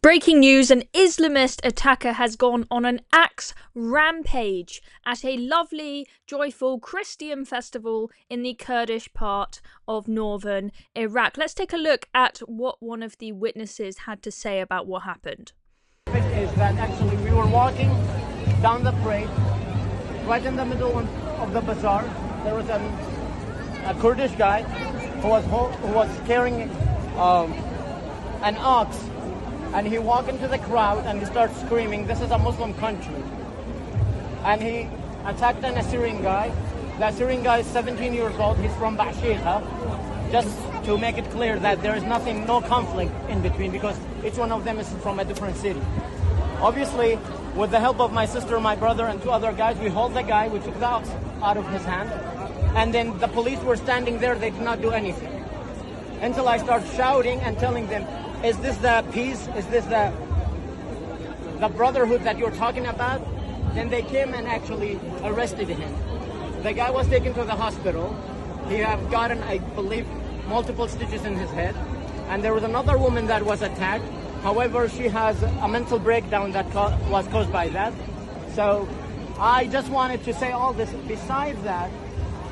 Breaking news, an Islamist attacker has gone on an axe rampage at a lovely, joyful Christian festival in the Kurdish part of northern Iraq. Let's take a look at what one of the witnesses had to say about what happened. Is that actually we were walking down the parade, right in the middle of the bazaar. There was a Kurdish guy who was carrying an ox. And he walked into the crowd and he started screaming, "This is a Muslim country." And he attacked an Assyrian guy. The Assyrian guy is 17 years old. He's from Bashita. Just to make it clear that there is no conflict in between, because each one of them is from a different city. Obviously, with the help of my sister, my brother, and two other guys, we hold the guy. We took the ox out of his hand. And then the police were standing there. They did not do anything. Until I started shouting and telling them, "Is this the peace? Is this the brotherhood that you're talking about?" Then they came and actually arrested him. The guy was taken to the hospital. He had gotten, I believe, multiple stitches in his head. And there was another woman that was attacked. However, she has a mental breakdown that was caused by that. So I just wanted to say all this. Besides that,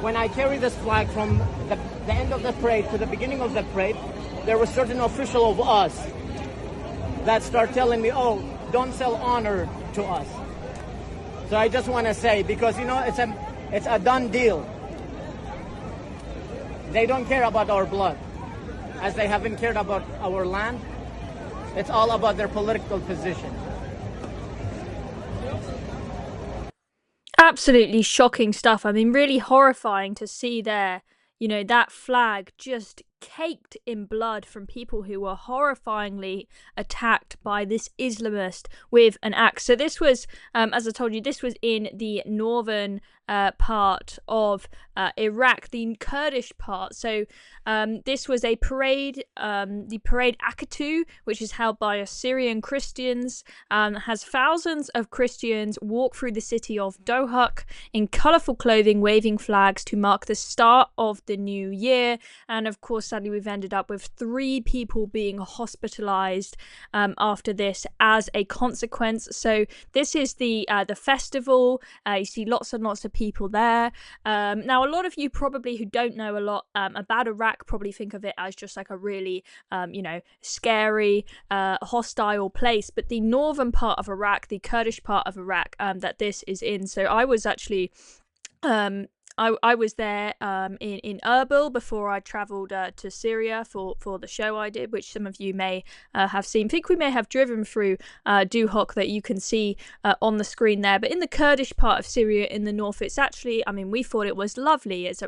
when I carry this flag from the end of the parade to the beginning of the parade, there was certain official of us that start telling me, "Oh, don't sell honor to us." So I just want to say, because it's a done deal. They don't care about our blood, as they haven't cared about our land. It's all about their political position. Absolutely shocking stuff. I mean, really horrifying to see there, that flag just caked in blood from people who were horrifyingly attacked by this Islamist with an axe. So this was, as I told you, this was in the northern part of Iraq, the Kurdish part. So this was a parade, the parade Akatu, which is held by Assyrian Christians, has thousands of Christians walk through the city of Duhok in colourful clothing, waving flags to mark the start of the new year. And of course, sadly, we've ended up with 3 people being hospitalised after this as a consequence. So this is the festival. You see lots and lots of people there. Now, a lot of you probably who don't know a lot about Iraq probably think of it as just like a really, scary, hostile place. But the northern part of Iraq, the Kurdish part of Iraq, that this is in. So I was actually I was there in Erbil before I travelled to Syria for the show I did, which some of you may have seen. I think we may have driven through Duhok, that you can see on the screen there. But in the Kurdish part of Syria in the north, it's actually, we thought it was lovely. It's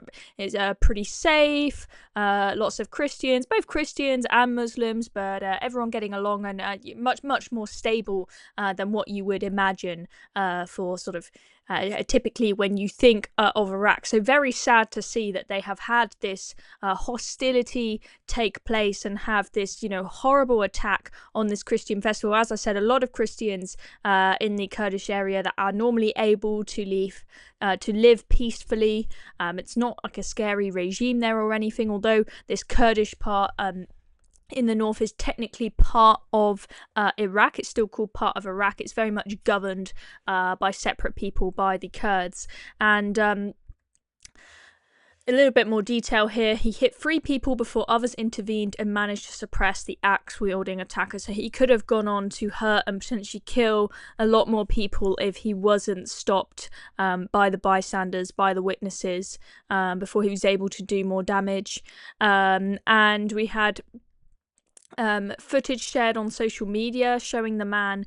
pretty safe, lots of Christians, both Christians and Muslims, but everyone getting along, and much more stable than what you would imagine for sort of typically when you think of Iraq. So very sad to see that they have had this hostility take place and have this, horrible attack on this Christian festival. As I said, a lot of Christians in the Kurdish area that are normally able to live peacefully. It's not like a scary regime there or anything, although this Kurdish part in the north is technically part of Iraq. It's still called part of Iraq. It's very much governed by separate people, by the Kurds. And a little bit more detail here. He hit 3 people before others intervened and managed to suppress the axe-wielding attacker. So he could have gone on to hurt and potentially kill a lot more people if he wasn't stopped by the bystanders, by the witnesses, before he was able to do more damage. And we had footage shared on social media showing the man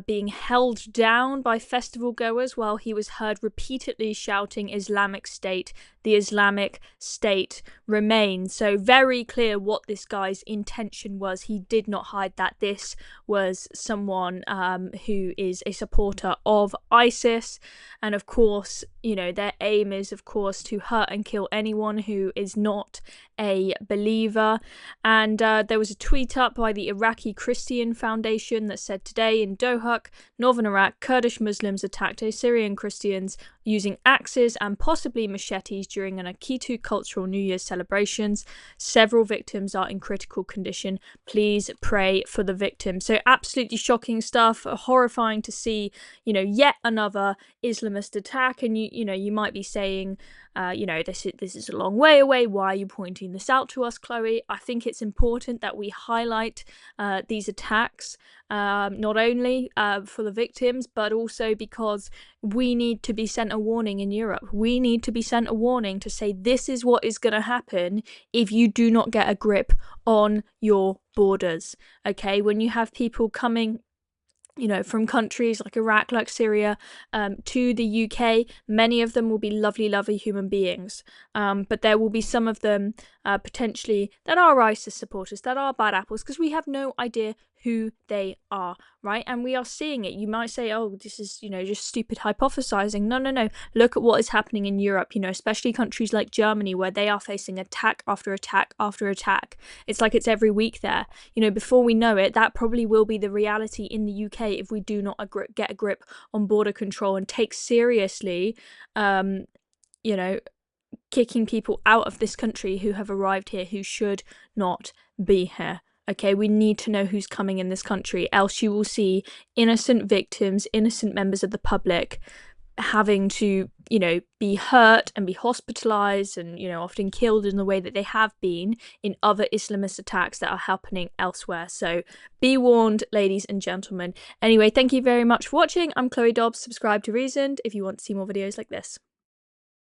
being held down by festival goers while he was heard repeatedly shouting "Islamic State, the Islamic State remains." So very clear what this guy's intention was. He did not hide that this was someone who is a supporter of ISIS. And of course, their aim is, of course, to hurt and kill anyone who is not a believer. And there was a tweet up by the Iraqi Christian Foundation that said, "Today in Dohuk, northern Iraq, Kurdish Muslims attacked Assyrian Christians using axes and possibly machetes during an Akitu cultural New Year's celebrations. Several victims are in critical condition. Please pray for the victims. So absolutely shocking stuff, horrifying to see, yet another Islamist attack. And you might be saying, this is a long way away. Why are you pointing this out to us, Chloe? I think it's important that we highlight these attacks, not only for the victims, but also because we need to be sent a warning in Europe. We need to be sent a warning to say this is what is going to happen if you do not get a grip on your borders. Okay, when you have people coming from countries like Iraq, like Syria, to the UK, many of them will be lovely, lovely human beings. But there will be some of them potentially that are ISIS supporters, that are bad apples, because we have no idea who they are, right? And we are seeing it. You might say, oh, this is, just stupid hypothesizing. No. Look at what is happening in Europe, especially countries like Germany, where they are facing attack after attack after attack. It's like it's every week there. Before we know it, that probably will be the reality in the UK if we do not get a grip on border control and take seriously, kicking people out of this country who have arrived here who should not be here. Okay, we need to know who's coming in this country, else you will see innocent victims, innocent members of the public having to, be hurt and be hospitalised and, often killed in the way that they have been in other Islamist attacks that are happening elsewhere. So be warned, ladies and gentlemen. Anyway, thank you very much for watching. I'm Chloe Dobbs. Subscribe to Reasoned if you want to see more videos like this.